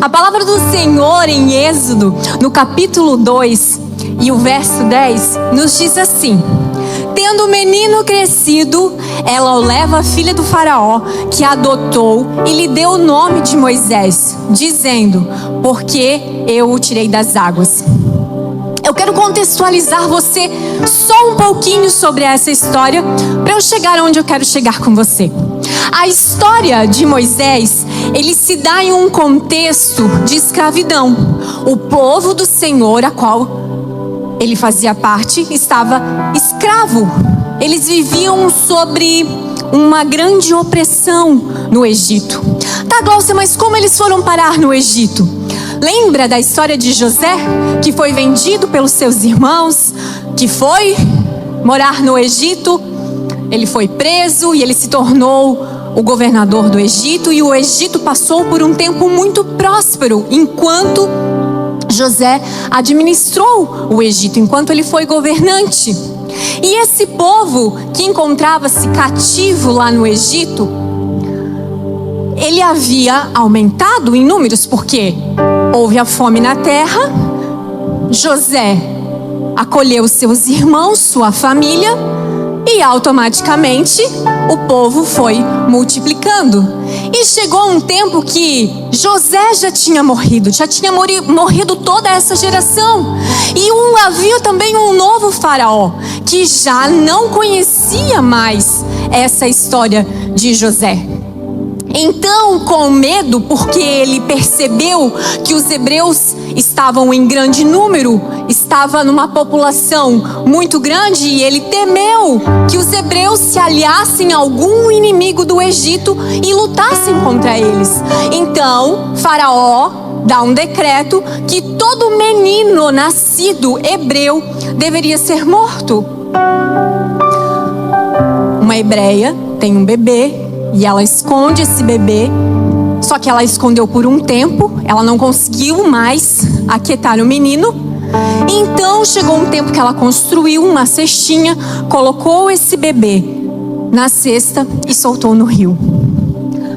A palavra do Senhor em Êxodo, no capítulo 2 e o verso 10, nos diz assim: tendo o menino crescido, ela o leva à filha do faraó, que a adotou, e lhe deu o nome de Moisés, dizendo: porque eu o tirei das águas. Eu quero contextualizar você só um pouquinho sobre essa história, para eu chegar onde eu quero chegar com você. A história de Moisés, ele se dá em um contexto de escravidão. O povo do Senhor, a qual ele fazia parte, estava escravo. Eles viviam sobre uma grande opressão no Egito. Tá, Glaucia, mas como eles foram parar no Egito? Lembra da história de José, que foi vendido pelos seus irmãos, que foi morar no Egito? Ele foi preso e ele se tornou o governador do Egito, e o Egito passou por um tempo muito próspero, enquanto José administrou o Egito, enquanto ele foi governante. E esse povo que encontrava-se cativo lá no Egito, ele havia aumentado em números, porque houve a fome na terra. José acolheu seus irmãos, sua família, e automaticamente o povo foi multiplicando. E chegou um tempo que José já tinha morrido toda essa geração. E havia também um novo faraó, que já não conhecia mais essa história de José. Então, com medo, porque ele percebeu que os hebreus estavam em grande número, estava numa população muito grande, e ele temeu que os hebreus se aliassem a algum inimigo do Egito e lutassem contra eles. Então, Faraó dá um decreto que todo menino nascido hebreu deveria ser morto. Uma hebreia tem um bebê, e ela esconde esse bebê, só que ela escondeu por um tempo, ela não conseguiu mais aquietar o menino. Então chegou um tempo que ela construiu uma cestinha, colocou esse bebê na cesta e soltou no rio.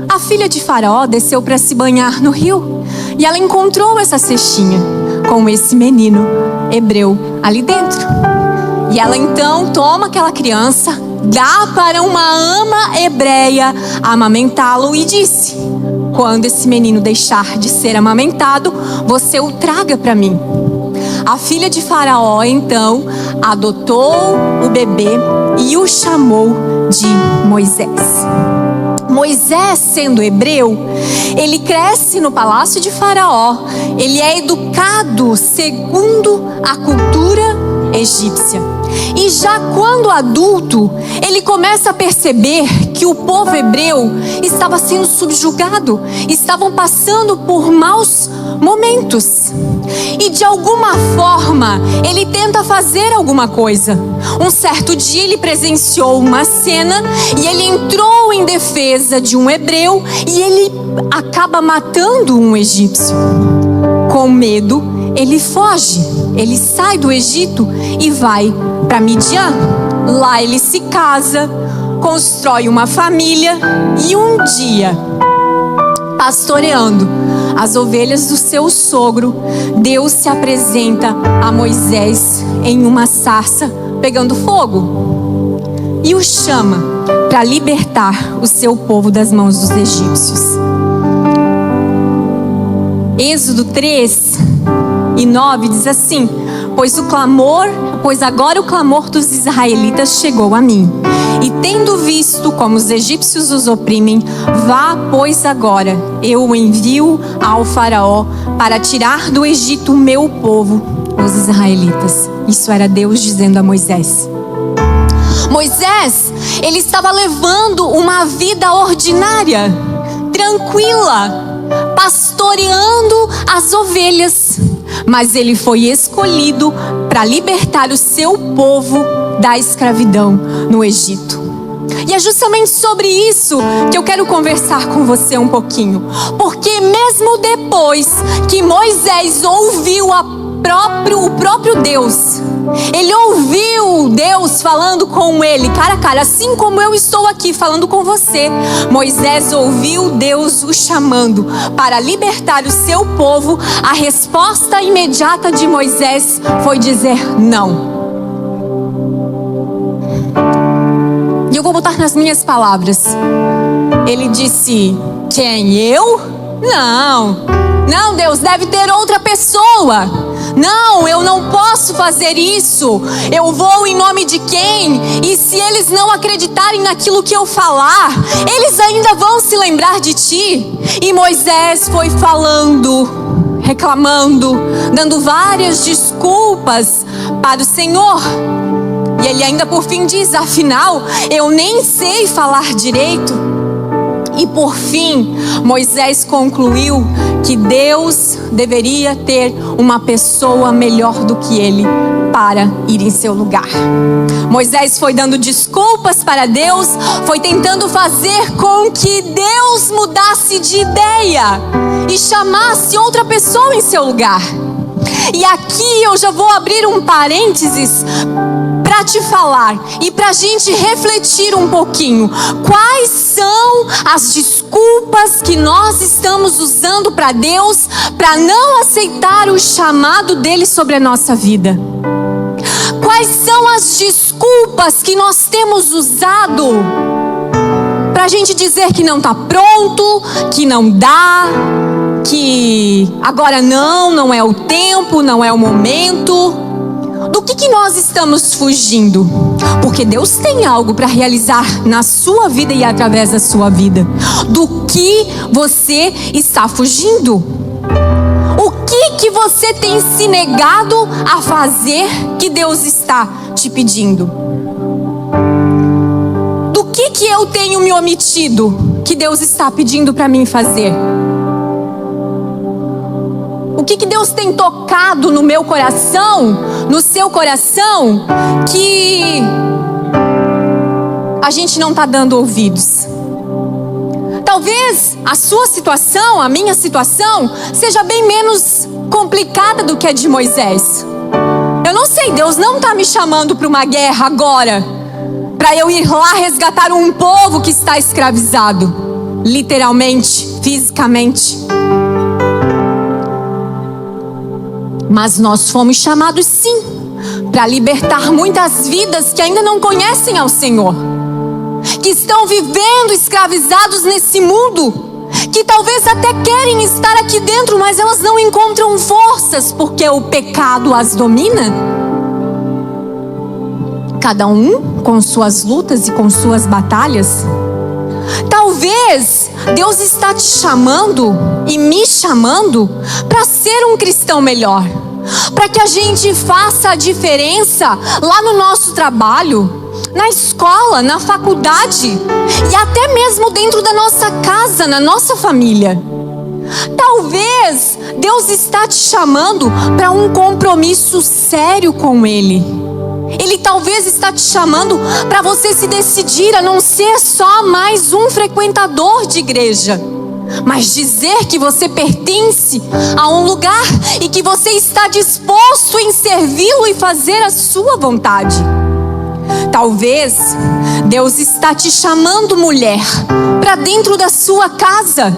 A filha de Faraó desceu para se banhar no rio, e ela encontrou essa cestinha com esse menino hebreu ali dentro. E ela então toma aquela criança, dá para uma ama hebreia amamentá-lo e disse: quando esse menino deixar de ser amamentado, você o traga para mim. A filha de Faraó então adotou o bebê e o chamou de Moisés. Moisés, sendo hebreu, ele cresce no palácio de Faraó. Ele é educado segundo a cultura egípcia. E já quando adulto, ele começa a perceber que o povo hebreu estava sendo subjugado, estavam passando por maus momentos. E de alguma forma, ele tenta fazer alguma coisa. Um certo dia ele presenciou uma cena e ele entrou em defesa de um hebreu e ele acaba matando um egípcio. Com medo, ele foge, ele sai do Egito e vai para Midian. Lá ele se casa, constrói uma família e um dia, pastoreando as ovelhas do seu sogro, Deus se apresenta a Moisés em uma sarça pegando fogo e o chama para libertar o seu povo das mãos dos egípcios. Êxodo 3 e 9 diz assim: pois agora o clamor dos israelitas chegou a mim, e tendo visto como os egípcios os oprimem, vá, pois agora eu o envio ao faraó para tirar do Egito o meu povo, os israelitas. Isso era Deus dizendo a Moisés. Moisés, ele estava levando uma vida ordinária, tranquila, pastoreando as ovelhas, mas ele foi escolhido para libertar o seu povo da escravidão no Egito. E é justamente sobre isso que eu quero conversar com você um pouquinho, porque mesmo depois que Moisés ouviu a o próprio Deus. Ele ouviu Deus falando com ele, cara a cara, assim como eu estou aqui falando com você. Moisés ouviu Deus o chamando para libertar o seu povo. A resposta imediata de Moisés foi dizer não. E eu vou botar nas minhas palavras. Ele disse: quem, eu? Não, Deus, deve ter outra pessoa. Não, eu não posso fazer isso. Eu vou em nome de quem? E se eles não acreditarem naquilo que eu falar, eles ainda vão se lembrar de ti. E Moisés foi falando, reclamando, dando várias desculpas para o Senhor. E ele ainda por fim diz: afinal, eu nem sei falar direito. E por fim, Moisés concluiu que Deus deveria ter uma pessoa melhor do que ele para ir em seu lugar. Moisés foi dando desculpas para Deus, foi tentando fazer com que Deus mudasse de ideia e chamasse outra pessoa em seu lugar. E aqui eu já vou abrir um parênteses para te falar e para a gente refletir um pouquinho. Quais são as desculpas que nós estamos usando para Deus para não aceitar o chamado dele sobre a nossa vida? Quais são as desculpas que nós temos usado para a gente dizer que não está pronto, que não dá, que agora não é o tempo, não é o momento? Do que nós estamos fugindo? Porque Deus tem algo para realizar na sua vida e através da sua vida. Do que você está fugindo? O que você tem se negado a fazer que Deus está te pedindo? Do que eu tenho me omitido que Deus está pedindo para mim fazer? O que Deus tem tocado no meu coração, no seu coração, que a gente não está dando ouvidos? Talvez a sua situação, a minha situação, seja bem menos complicada do que a de Moisés. Eu não sei, Deus não está me chamando para uma guerra agora, para eu ir lá resgatar um povo que está escravizado, literalmente, fisicamente. Mas nós fomos chamados sim, para libertar muitas vidas que ainda não conhecem ao Senhor, que estão vivendo escravizados nesse mundo, que talvez até querem estar aqui dentro, mas elas não encontram forças, porque o pecado as domina. Cada um com suas lutas e com suas batalhas. Talvez Deus está te chamando e me chamando para ser um cristão melhor, para que a gente faça a diferença lá no nosso trabalho, na escola, na faculdade e até mesmo dentro da nossa casa, na nossa família. Talvez Deus está te chamando para um compromisso sério com Ele. Ele talvez está te chamando para você se decidir a não ser só mais um frequentador de igreja, mas dizer que você pertence a um lugar e que você está disposto em servi-lo e fazer a sua vontade. Talvez Deus está te chamando, mulher, para dentro da sua casa.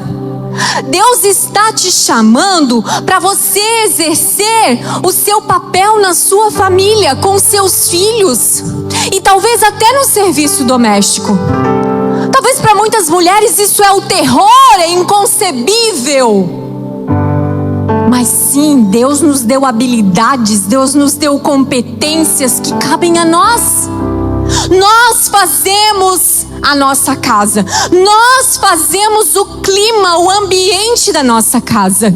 Deus está te chamando para você exercer o seu papel na sua família, com seus filhos e talvez até no serviço doméstico. Talvez para muitas mulheres isso é o terror, é inconcebível. Mas sim, Deus nos deu habilidades, Deus nos deu competências que cabem a nós. Nós fazemos a nossa casa, nós fazemos o clima, o ambiente da nossa casa.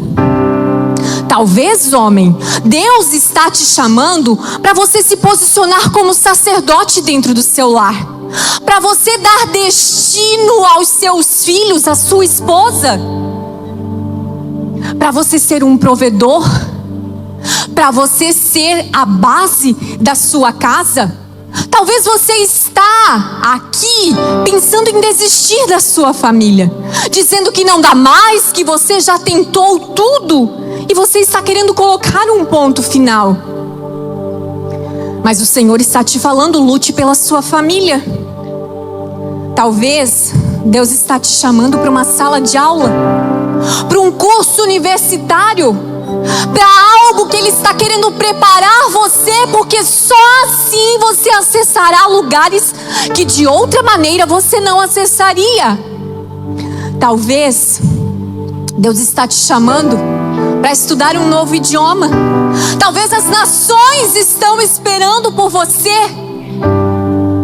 Talvez, homem, Deus está te chamando para você se posicionar como sacerdote dentro do seu lar, para você dar destino aos seus filhos, à sua esposa, para você ser um provedor, para você ser a base da sua casa. Talvez você está está aqui pensando em desistir da sua família, dizendo que não dá mais, que você já tentou tudo e você está querendo colocar um ponto final. Mas o Senhor está te falando: lute pela sua família. Talvez Deus está te chamando para uma sala de aula, para um curso universitário, para algo que Ele está querendo preparar você, porque só assim você acessará lugares que de outra maneira você não acessaria. Talvez Deus está te chamando para estudar um novo idioma. Talvez as nações estão esperando por você.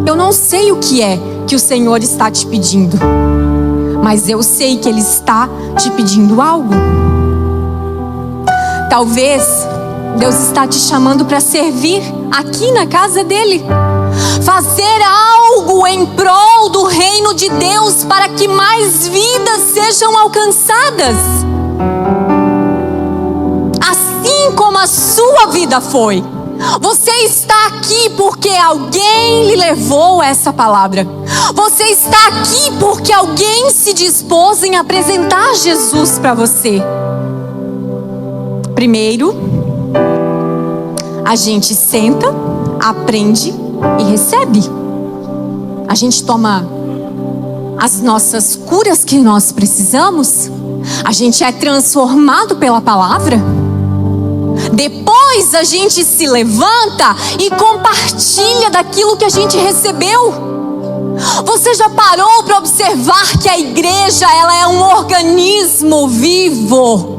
Eu não sei o que é que o Senhor está te pedindo, mas eu sei que Ele está te pedindo algo. Talvez Deus está te chamando para servir aqui na casa dEle, fazer algo em prol do reino de Deus, para que mais vidas sejam alcançadas, assim como a sua vida foi. Você está aqui porque alguém lhe levou essa palavra. Você está aqui porque alguém se dispôs em apresentar Jesus para você. Primeiro, a gente senta, aprende e recebe. A gente toma as nossas curas que nós precisamos. A gente é transformado pela palavra. Depois a gente se levanta e compartilha daquilo que a gente recebeu. Você já parou para observar que a igreja, ela é um organismo vivo?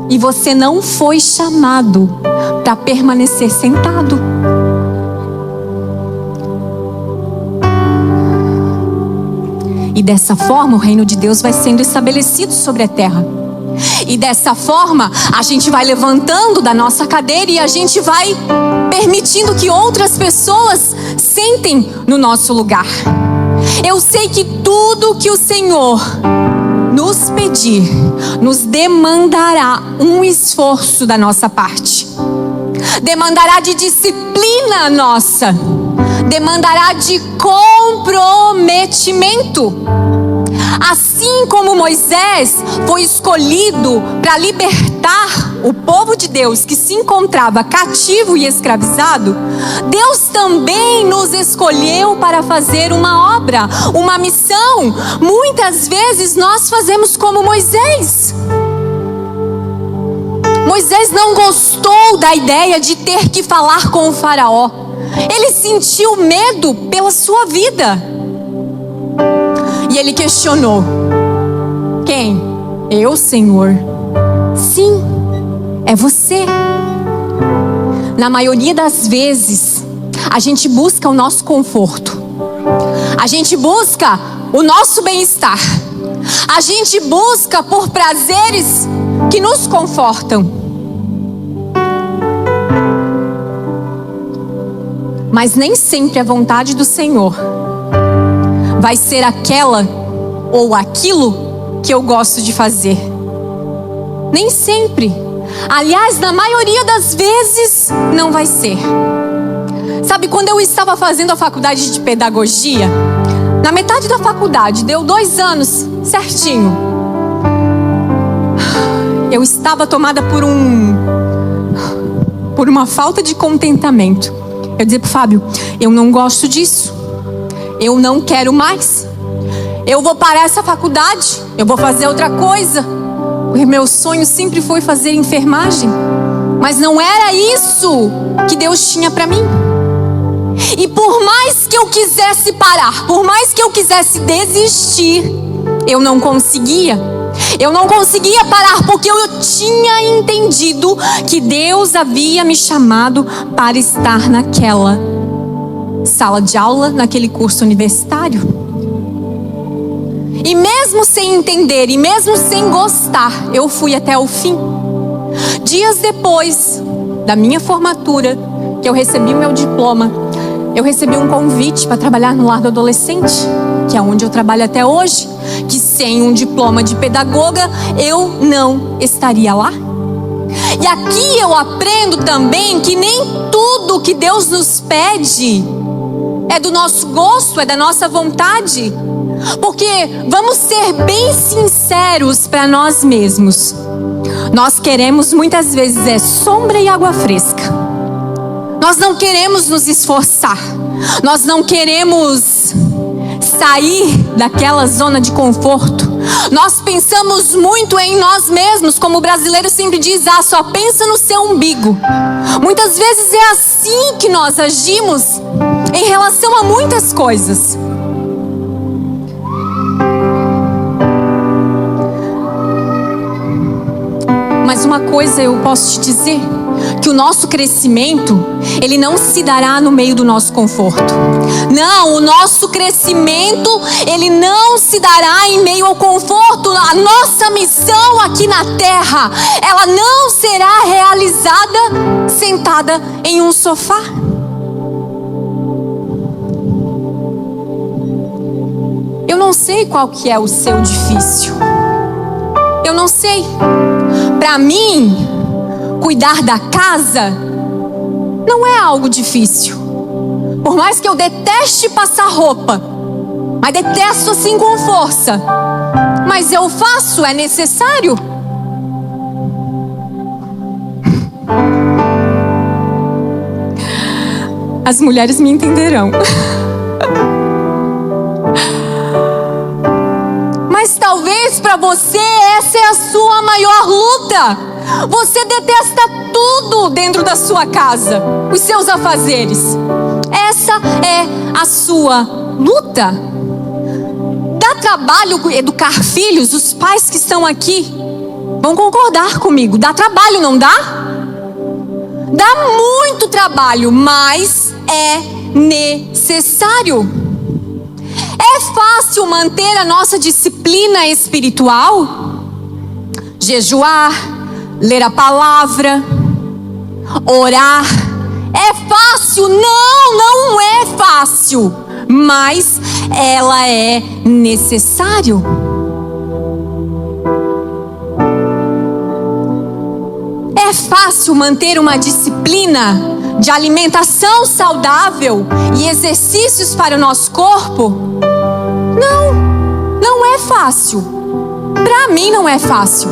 E você não foi chamado para permanecer sentado. E dessa forma o reino de Deus vai sendo estabelecido sobre a terra. E dessa forma a gente vai levantando da nossa cadeira e a gente vai permitindo que outras pessoas sentem no nosso lugar. Eu sei que tudo que o Senhor nos pedir, nos demandará um esforço da nossa parte. Demandará de disciplina nossa. Demandará de comprometimento. Assim como Moisés foi escolhido para libertar o povo de Deus que se encontrava cativo e escravizado, Deus também nos escolheu para fazer uma obra, uma missão. Muitas vezes nós fazemos como Moisés. Moisés não gostou da ideia de ter que falar com o faraó. Ele sentiu medo pela sua vida. E ele questionou: quem? Eu, Senhor? Sim, é você. Na maioria das vezes, a gente busca o nosso conforto. A gente busca o nosso bem-estar. A gente busca por prazeres que nos confortam. Mas nem sempre a vontade do Senhor vai ser aquela ou aquilo que eu gosto de fazer. Nem sempre. Aliás, na maioria das vezes, não vai ser. Sabe, quando eu estava fazendo a faculdade de pedagogia, na metade da faculdade, deu 2 anos certinho, eu estava tomada por uma falta de contentamento. Eu dizia pro Fábio: eu não gosto disso. Eu não quero mais. Eu vou parar essa faculdade. Eu vou fazer outra coisa. Porque meu sonho sempre foi fazer enfermagem. Mas não era isso que Deus tinha para mim. E por mais que eu quisesse parar, por mais que eu quisesse desistir, eu não conseguia. Eu não conseguia parar porque eu tinha entendido que Deus havia me chamado para estar naquela sala de aula, naquele curso universitário. E mesmo sem entender, e mesmo sem gostar, eu fui até o fim. Dias depois da minha formatura, que eu recebi o meu diploma, eu recebi um convite para trabalhar no lar do adolescente, que é onde eu trabalho até hoje, que sem um diploma de pedagoga, eu não estaria lá. E aqui eu aprendo também que nem tudo que Deus nos pede é do nosso gosto, é da nossa vontade. Porque vamos ser bem sinceros para nós mesmos. Nós queremos muitas vezes sombra e água fresca. Nós não queremos nos esforçar. Nós não queremos sair daquela zona de conforto. Nós pensamos muito em nós mesmos, como o brasileiro sempre diz, só pensa no seu umbigo. Muitas vezes é assim que nós agimos em relação a muitas coisas. Mas uma coisa eu posso te dizer, que o nosso crescimento, ele não se dará no meio do nosso conforto. Não, o nosso crescimento, ele não se dará em meio ao conforto. A nossa missão aqui na terra, ela não será realizada sentada em um sofá. Eu não sei qual que é o seu difícil. Eu não sei. Para mim, cuidar da casa não é algo difícil. Por mais que eu deteste passar roupa, mas detesto assim com força, mas eu faço, é necessário. As mulheres me entenderão. Mas talvez para você essa é a sua maior luta. Você detesta tudo dentro da sua casa, os seus afazeres. Essa é a sua luta. Dá trabalho educar filhos? Os pais que estão aqui vão concordar comigo. Dá trabalho, não dá? Dá muito trabalho, mas é necessário. É fácil manter a nossa disciplina espiritual? Jejuar, ler a palavra, orar. É fácil? Não, não é fácil. Mas ela é necessário. É fácil manter uma disciplina de alimentação saudável e exercícios para o nosso corpo? Não, não é fácil. Para mim não é fácil.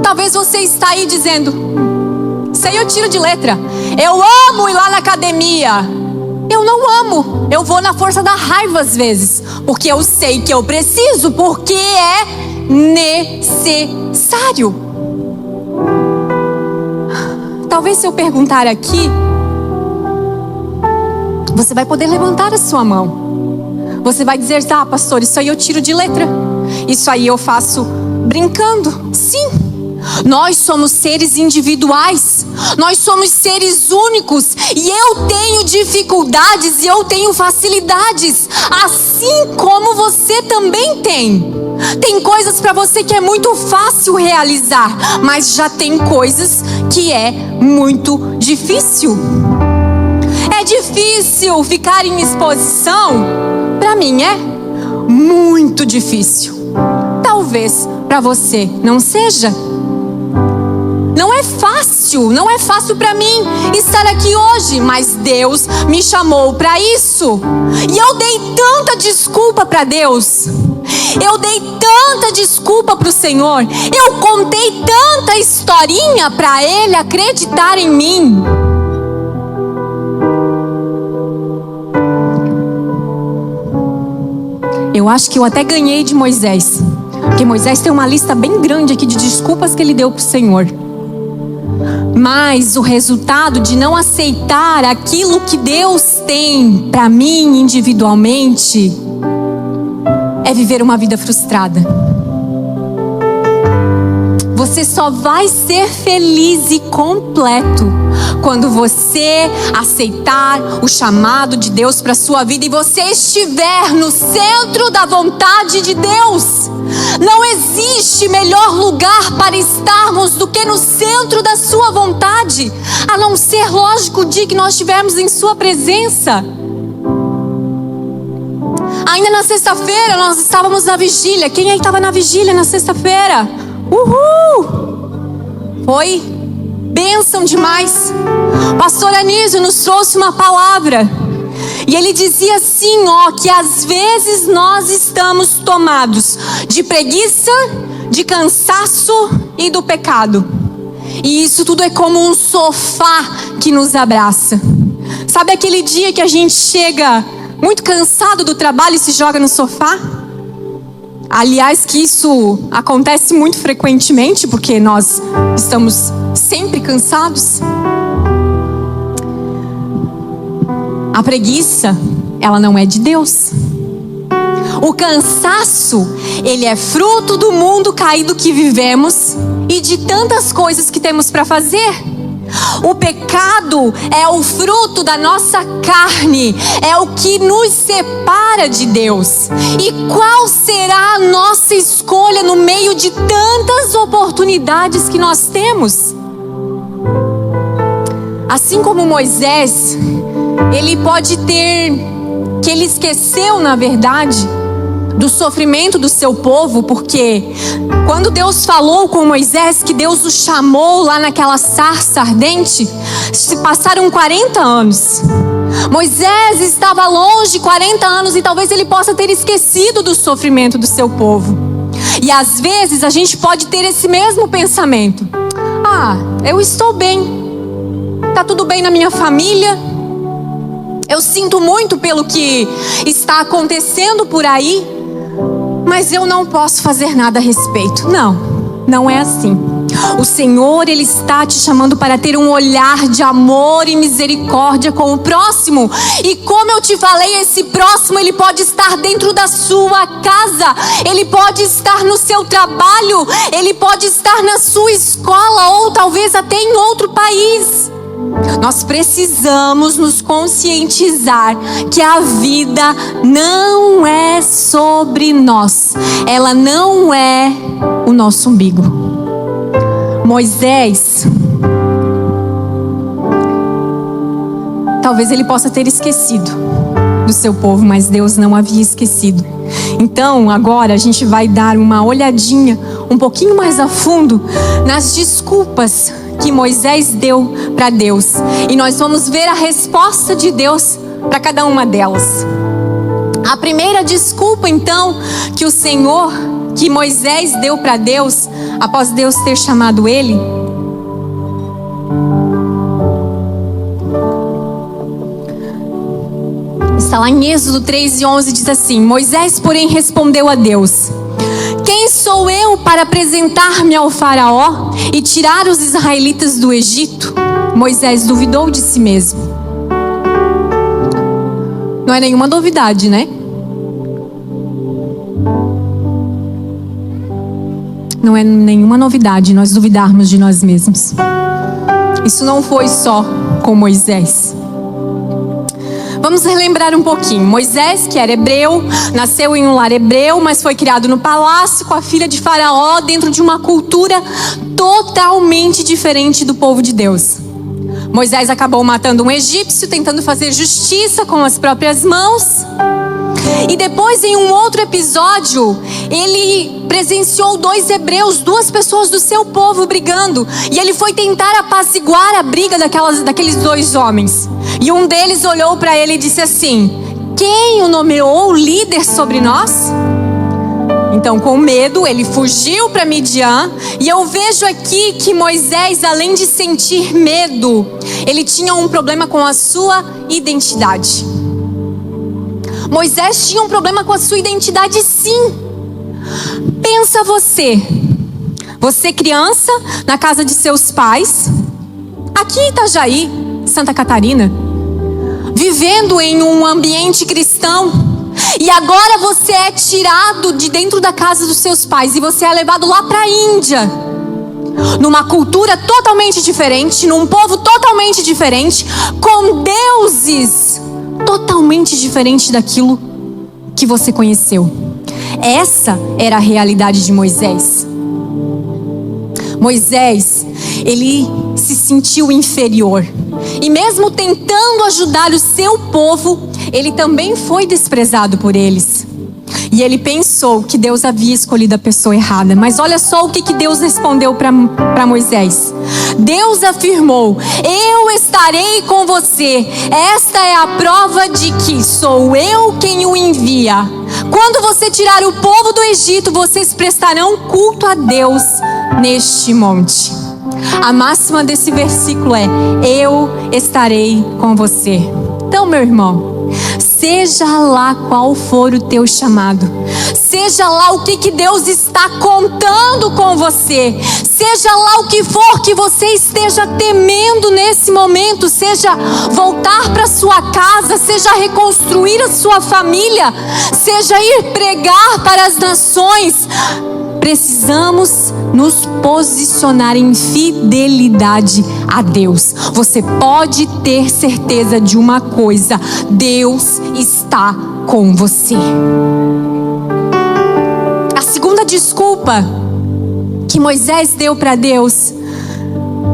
Talvez você está aí dizendo, isso aí eu tiro de letra. Eu amo ir lá na academia. Eu não amo. Eu vou na força da raiva às vezes. Porque eu sei que eu preciso. Porque é necessário. Talvez se eu perguntar aqui, você vai poder levantar a sua mão. Você vai dizer, tá, pastor, isso aí eu tiro de letra. Isso aí eu faço brincando. Sim. Nós somos seres individuais. Nós somos seres únicos. E eu tenho dificuldades e eu tenho facilidades. Assim como você também tem. Tem coisas para você que é muito fácil realizar. Mas já tem coisas que é muito difícil. É difícil ficar em exposição? Para mim é muito difícil. Talvez para você não seja. Não é fácil para mim estar aqui hoje, mas Deus me chamou para isso. E eu dei tanta desculpa para Deus. Eu dei tanta desculpa para o Senhor. Eu contei tanta historinha para Ele acreditar em mim. Eu acho que eu até ganhei de Moisés. Porque Moisés tem uma lista bem grande aqui de desculpas que ele deu para o Senhor. Mas o resultado de não aceitar aquilo que Deus tem para mim individualmente é viver uma vida frustrada. Você só vai ser feliz e completo quando você aceitar o chamado de Deus para sua vida e você estiver no centro da vontade de Deus. Não existe melhor lugar para estarmos do que no centro da sua vontade, a não ser, lógico, o dia que nós estivermos em sua presença. Ainda na sexta-feira nós estávamos na vigília. Quem aí estava na vigília na sexta-feira? Uhul! Foi bênção demais. Pastor Anísio nos trouxe uma palavra. E ele dizia assim, que às vezes nós estamos tomados de preguiça, de cansaço e do pecado. E isso tudo é como um sofá que nos abraça. Sabe aquele dia que a gente chega muito cansado do trabalho e se joga no sofá? Aliás, que isso acontece muito frequentemente, porque nós estamos sempre cansados. A preguiça, ela não é de Deus. O cansaço, ele é fruto do mundo caído que vivemos e de tantas coisas que temos para fazer. O pecado é o fruto da nossa carne, é o que nos separa de Deus. E qual será a nossa escolha no meio de tantas oportunidades que nós temos? Assim como Moisés, ele pode ter, que ele esqueceu, na verdade, do sofrimento do seu povo, porque quando Deus falou com Moisés, que Deus o chamou lá naquela sarça ardente, se passaram 40 anos. Moisés estava longe 40 anos e talvez ele possa ter esquecido do sofrimento do seu povo. E às vezes a gente pode ter esse mesmo pensamento. Eu estou bem. Tá tudo bem na minha família. Eu sinto muito pelo que está acontecendo por aí, mas eu não posso fazer nada a respeito. Não é assim. O Senhor, Ele está te chamando para ter um olhar de amor e misericórdia com o próximo. E como eu te falei, esse próximo, ele pode estar dentro da sua casa, ele pode estar no seu trabalho, ele pode estar na sua escola ou talvez até em outro país. Nós precisamos nos conscientizar que a vida não é sobre nós. Ela não é o nosso umbigo. Moisés, talvez ele possa ter esquecido do seu povo, mas Deus não havia esquecido. Então agora a gente vai dar uma olhadinha um pouquinho mais a fundo nas desculpas que Moisés deu para Deus. E nós vamos ver a resposta de Deus para cada uma delas. A primeira desculpa, então, que Moisés deu para Deus, após Deus ter chamado ele, está lá em Êxodo 3:11, diz assim: Moisés, porém, respondeu a Deus: quem sou eu para apresentar-me ao faraó e tirar os israelitas do Egito? Moisés duvidou de si mesmo. Não é nenhuma novidade, né? Não é nenhuma novidade nós duvidarmos de nós mesmos. Isso não foi só com Moisés. Vamos relembrar um pouquinho. Moisés, que era hebreu, nasceu em um lar hebreu, mas foi criado no palácio com a filha de Faraó, dentro de uma cultura totalmente diferente do povo de Deus. Moisés acabou matando um egípcio, tentando fazer justiça com as próprias mãos. E depois, em um outro episódio, ele presenciou dois hebreus, duas pessoas do seu povo brigando. E ele foi tentar apaziguar a briga daqueles dois homens. E um deles olhou para ele e disse assim: quem o nomeou líder sobre nós? Então, com medo, ele fugiu para Midian. E eu vejo aqui que Moisés, além de sentir medo, ele tinha um problema com a sua identidade. Moisés tinha um problema com a sua identidade, sim. Pensa você criança, na casa de seus pais, aqui em Itajaí, Santa Catarina, vivendo em um ambiente cristão, e agora você é tirado de dentro da casa dos seus pais e você é levado lá para a Índia, numa cultura totalmente diferente, num povo totalmente diferente, com deuses totalmente diferente daquilo que você conheceu. Essa era a realidade de Moisés. Moisés, ele se sentiu inferior. E mesmo tentando ajudar o seu povo, ele também foi desprezado por eles. E ele pensou que Deus havia escolhido a pessoa errada. Mas olha só o que Deus respondeu para Moisés. Deus afirmou: eu estarei com você. Esta é a prova de que sou eu quem o envia. Quando você tirar o povo do Egito, vocês prestarão culto a Deus neste monte. A máxima desse versículo é: eu estarei com você. Então, meu irmão, seja lá qual for o teu chamado, seja lá o que Deus está contando com você, seja lá o que for que você esteja temendo nesse momento, seja voltar para sua casa, seja reconstruir a sua família, seja ir pregar para as nações, precisamos nos posicionar em fidelidade a Deus. Você pode ter certeza de uma coisa: Deus está com você. A segunda desculpa que Moisés deu para Deus: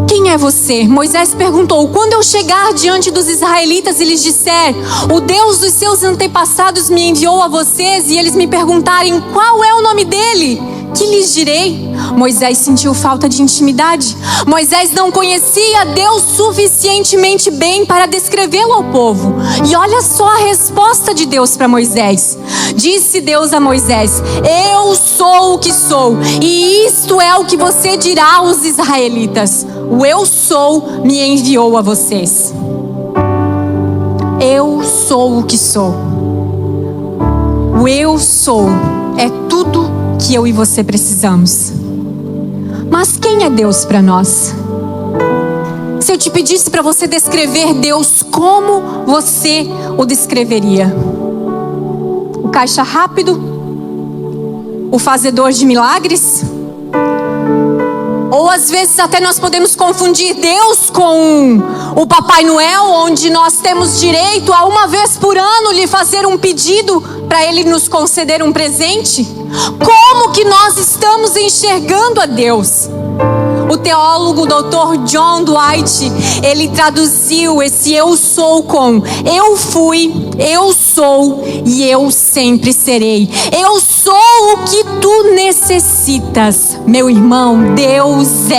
quem é você? Moisés perguntou: quando eu chegar diante dos israelitas e lhes disser, o Deus dos seus antepassados me enviou a vocês, e eles me perguntarem qual é o nome dele, que lhes direi? Moisés sentiu falta de intimidade. Moisés não conhecia Deus suficientemente bem para descrevê-lo ao povo. E olha só a resposta de Deus para Moisés. Disse Deus a Moisés: eu sou o que sou, e isto é o que você dirá aos israelitas: o eu sou me enviou a vocês. Eu sou o que sou. O eu sou é tudo que eu e você precisamos. Mas quem é Deus para nós? Se eu te pedisse para você descrever Deus, como você o descreveria? O caixa rápido? O fazedor de milagres? Ou às vezes até nós podemos confundir Deus com o Papai Noel, onde nós temos direito a uma vez por ano lhe fazer um pedido para ele nos conceder um presente. Como que nós estamos enxergando a Deus? O teólogo Dr. John Dwight, ele traduziu esse eu sou com: eu fui, eu sou e eu sempre serei. Eu sou o que tu necessitas. Meu irmão, Deus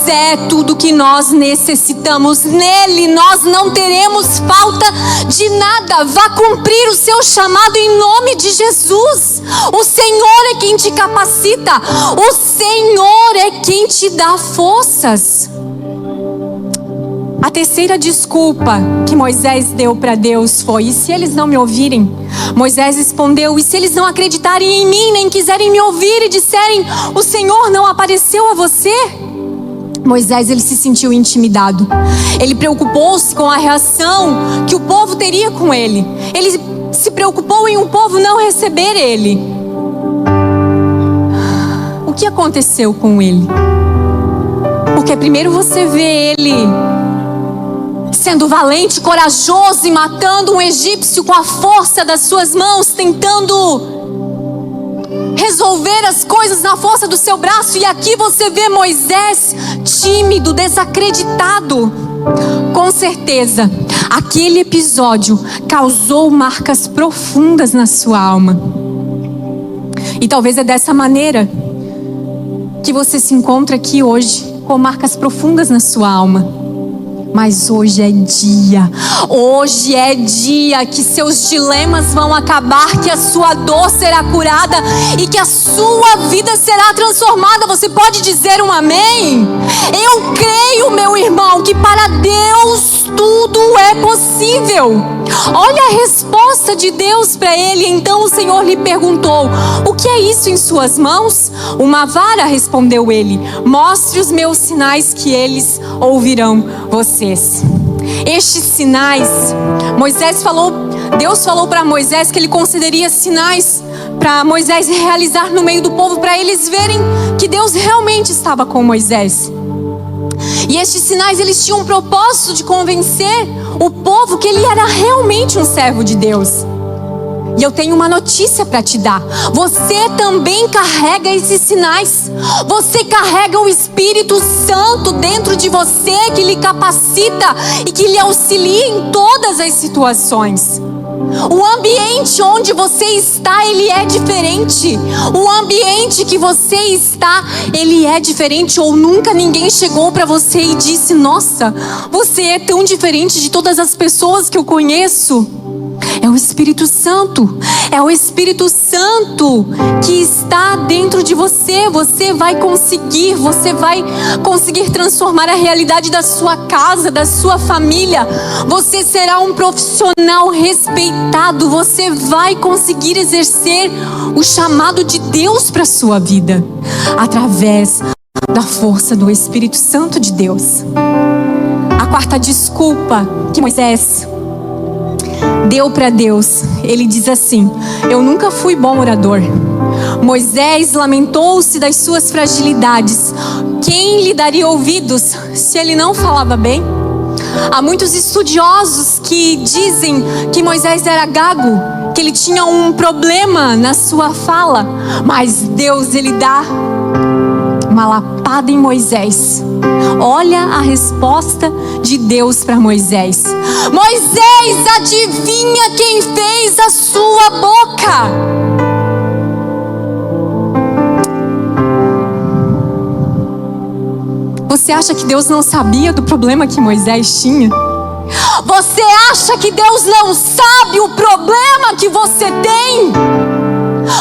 é tudo que nós necessitamos. Nele nós não teremos falta de nada. Vá cumprir o seu chamado em nome de Jesus. O Senhor é quem te capacita. O Senhor é quem te dá forças. A terceira desculpa que Moisés deu para Deus foi: e se eles não me ouvirem? Moisés respondeu: e se eles não acreditarem em mim, nem quiserem me ouvir e disserem, o Senhor não apareceu a você? Moisés, ele se sentiu intimidado. Ele preocupou-se com a reação que o povo teria com ele. Ele se preocupou em o povo não receber ele. O que aconteceu com ele? Porque primeiro você vê ele sendo valente, corajoso e matando um egípcio com a força das suas mãos, tentando resolver as coisas na força do seu braço. E aqui você vê Moisés tímido, desacreditado. Com certeza, aquele episódio causou marcas profundas na sua alma. E talvez é dessa maneira que você se encontra aqui hoje, com marcas profundas na sua alma. Mas hoje é dia que seus dilemas vão acabar, que a sua dor será curada e que a sua vida será transformada. Você pode dizer um amém? Eu creio, meu irmão, que para Deus tudo é possível. Olha a resposta de Deus para ele. Então o Senhor lhe perguntou: o que é isso em suas mãos? Uma vara, respondeu ele. Mostre os meus sinais que eles ouvirão vocês. Estes sinais, Deus falou para Moisés que ele concederia sinais para Moisés realizar no meio do povo, para eles verem que Deus realmente estava com Moisés. E estes sinais, eles tinham um propósito de convencer o povo que ele era realmente um servo de Deus. E eu tenho uma notícia para te dar: você também carrega esses sinais. Você carrega o Espírito Santo dentro de você, que lhe capacita e que lhe auxilia em todas as situações. O ambiente onde você está, ele é diferente. O ambiente que você está, ele é diferente. Ou nunca ninguém chegou para você e disse: nossa, você é tão diferente de todas as pessoas que eu conheço. É o Espírito Santo. É o Espírito Santo que está dentro de você. Você vai conseguir transformar a realidade da sua casa, da sua família. Você será um profissional respeitado. Você vai conseguir exercer o chamado de Deus para a sua vida, através da força do Espírito Santo de Deus. A quarta desculpa que Moisés deu para Deus, ele diz assim: eu nunca fui bom orador. Moisés lamentou-se das suas fragilidades. Quem lhe daria ouvidos se ele não falava bem? Há muitos estudiosos que dizem que Moisés era gago, que ele tinha um problema na sua fala, mas Deus, ele dá uma lapada em Moisés. Olha a resposta de Deus para Moisés: Moisés, adivinha quem fez a sua boca? Você acha que Deus não sabia do problema que Moisés tinha? Você acha que Deus não sabe o problema que você tem?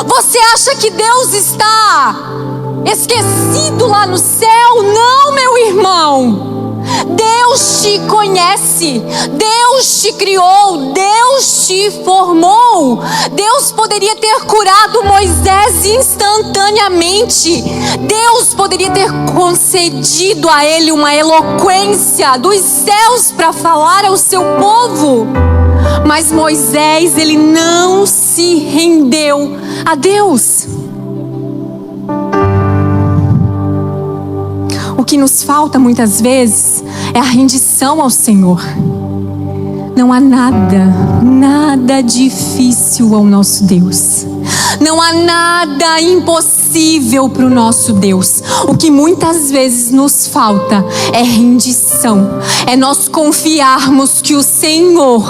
Você acha que Deus está esquecido lá no céu? Não, meu irmão. Deus te conhece, Deus te criou, Deus te formou. Deus poderia ter curado Moisés instantaneamente. Deus poderia ter concedido a ele uma eloquência dos céus para falar ao seu povo. Mas Moisés, ele não se rendeu a Deus. O que nos falta muitas vezes é a rendição ao Senhor. Não há nada difícil ao nosso Deus. Não há nada impossível para o nosso Deus. O que muitas vezes nos falta é rendição. É nós confiarmos que o Senhor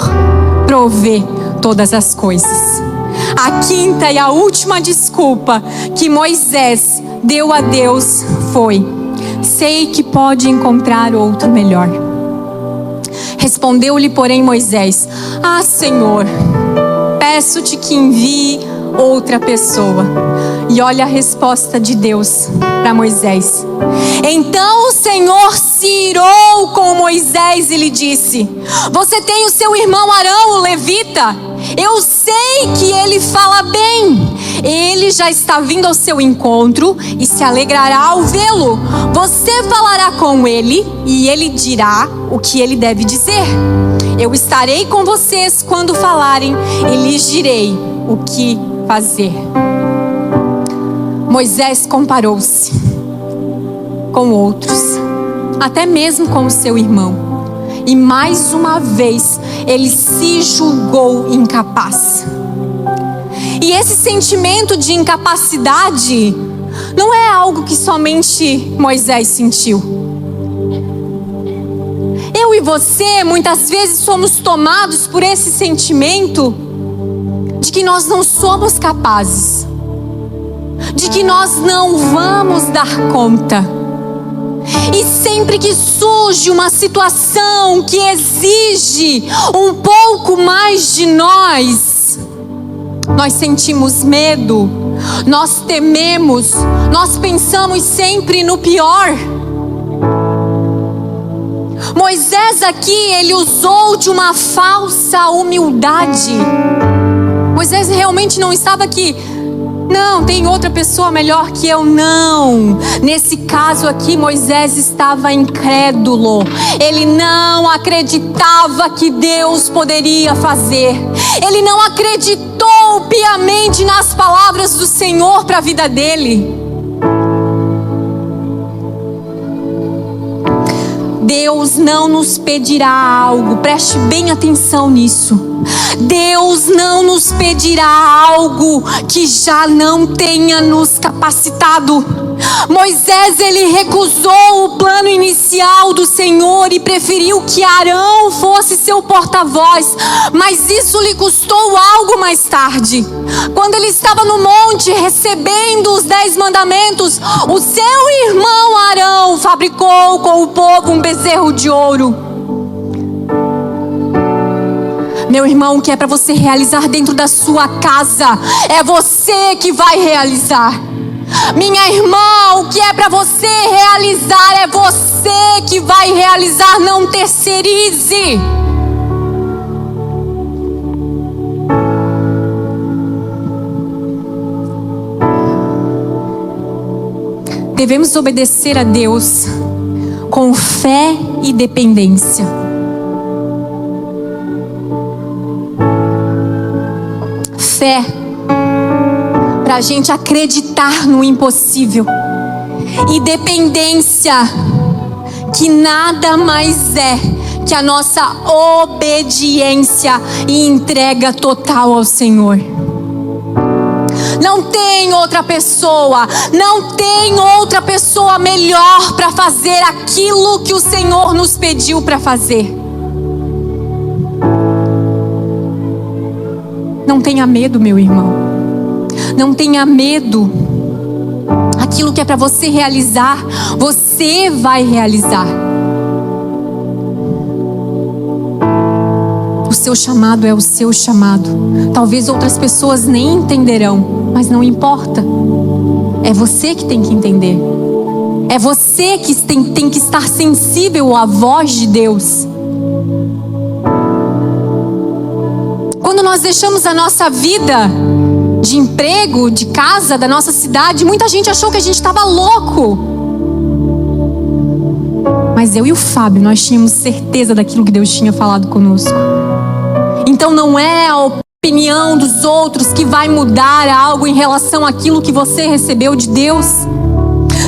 provê todas as coisas. A quinta e a última desculpa que Moisés deu a Deus foi: sei que pode encontrar outro melhor. Respondeu-lhe, porém, Moisés: ah, Senhor, peço-te que envie outra pessoa. E olha a resposta de Deus para Moisés. Então o Senhor se irou com Moisés e lhe disse: você tem o seu irmão Arão, o levita. Eu sei que ele fala bem. Ele já está vindo ao seu encontro e se alegrará ao vê-lo. Você falará com ele e ele dirá o que ele deve dizer. Eu estarei com vocês quando falarem e lhes direi o que fazer. Moisés comparou-se com outros, até mesmo com o seu irmão. E mais uma vez ele se julgou incapaz. E esse sentimento de incapacidade não é algo que somente Moisés sentiu. Eu e você muitas vezes somos tomados por esse sentimento de que nós não somos capazes, de que nós não vamos dar conta. E sempre que surge uma situação que exige um pouco mais de nós sentimos medo, nós tememos, nós pensamos sempre no pior. Moisés aqui, ele usou de uma falsa humildade. Moisés realmente não estava aqui: não, tem outra pessoa melhor que eu. Não. Nesse caso aqui, Moisés estava incrédulo. Ele não acreditava que Deus poderia fazer. Ele não acreditou piamente nas palavras do Senhor para a vida dele. Deus não nos pedirá algo, preste bem atenção nisso. Deus não nos pedirá algo que já não tenha nos capacitado. Moisés, ele recusou o plano inicial do Senhor e preferiu que Arão fosse seu porta-voz, mas isso lhe custou algo mais tarde. Quando ele estava no monte recebendo os 10 mandamentos, o seu irmão Arão fabricou com o povo um bezerro de ouro. Meu irmão, o que é para você realizar dentro da sua casa, é você que vai realizar. Minha irmã, o que é para você realizar, é você que vai realizar, não terceirize. Devemos obedecer a Deus com fé e dependência. Fé para a gente acreditar no impossível, e dependência, que nada mais é que a nossa obediência e entrega total ao Senhor. Não tem outra pessoa, não tem outra pessoa melhor para fazer aquilo que o Senhor nos pediu para fazer. Não tenha medo, meu irmão. Não tenha medo. Aquilo que é para você realizar, você vai realizar. O seu chamado é o seu chamado. Talvez outras pessoas nem entenderão, mas não importa. É você que tem que entender. É você que tem que estar sensível à voz de Deus. Quando nós deixamos a nossa vida de emprego, de casa, da nossa cidade, muita gente achou que a gente estava louco. Mas eu e o Fábio, nós tínhamos certeza daquilo que Deus tinha falado conosco. Então não é a opinião dos outros que vai mudar algo em relação àquilo que você recebeu de Deus.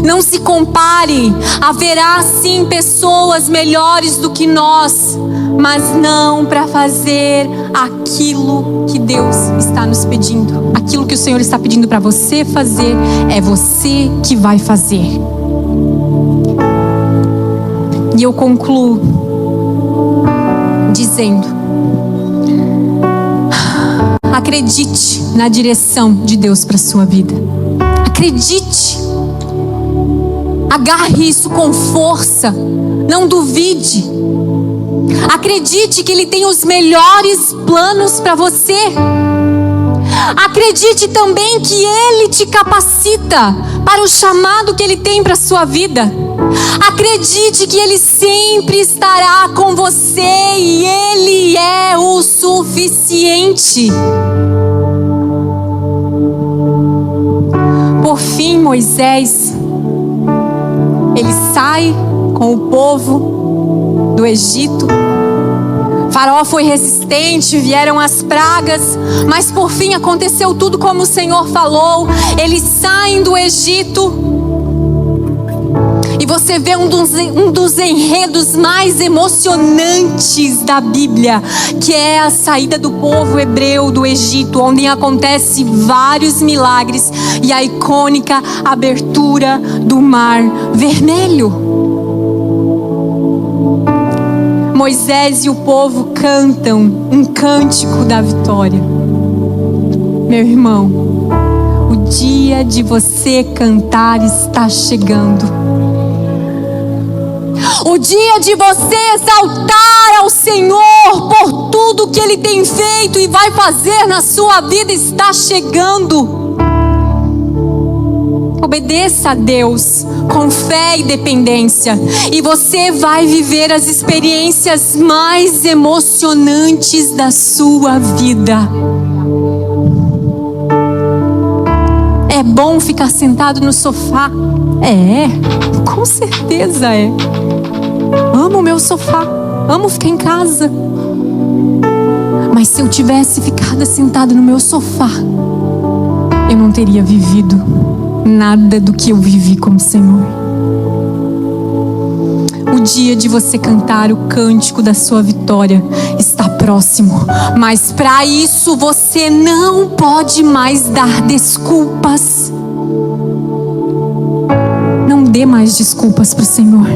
Não se compare. Haverá sim pessoas melhores do que nós, mas não para fazer aquilo que Deus está nos pedindo. Aquilo que o Senhor está pedindo para você fazer, é você que vai fazer. E eu concluo dizendo: acredite na direção de Deus para a sua vida. Acredite. Agarre isso com força. Não duvide. Acredite que Ele tem os melhores planos para você. Acredite também que Ele te capacita para o chamado que Ele tem para a sua vida. Acredite que Ele sempre estará com você e Ele é o suficiente. Por fim, Moisés, ele sai com o povo do Egito. Faraó foi resistente, vieram as pragas, mas por fim aconteceu tudo como o Senhor falou. Eles saem do Egito. E você vê um dos enredos mais emocionantes da Bíblia, que é a saída do povo hebreu do Egito, onde acontece vários milagres e a icônica abertura do Mar Vermelho. Moisés e o povo cantam um cântico da vitória. Meu irmão, o dia de você cantar está chegando. O dia de você exaltar ao Senhor por tudo que Ele tem feito e vai fazer na sua vida está chegando. Obedeça a Deus com fé e dependência, e você vai viver as experiências mais emocionantes da sua vida. É bom ficar sentado no sofá? É, com certeza é. Amo o meu sofá, amo ficar em casa. Mas se eu tivesse ficado sentado no meu sofá, eu não teria vivido nada do que eu vivi com o Senhor. O dia de você cantar o cântico da sua vitória está próximo. próximo. Mas para isso você não pode mais dar desculpas. Não dê mais desculpas para o Senhor.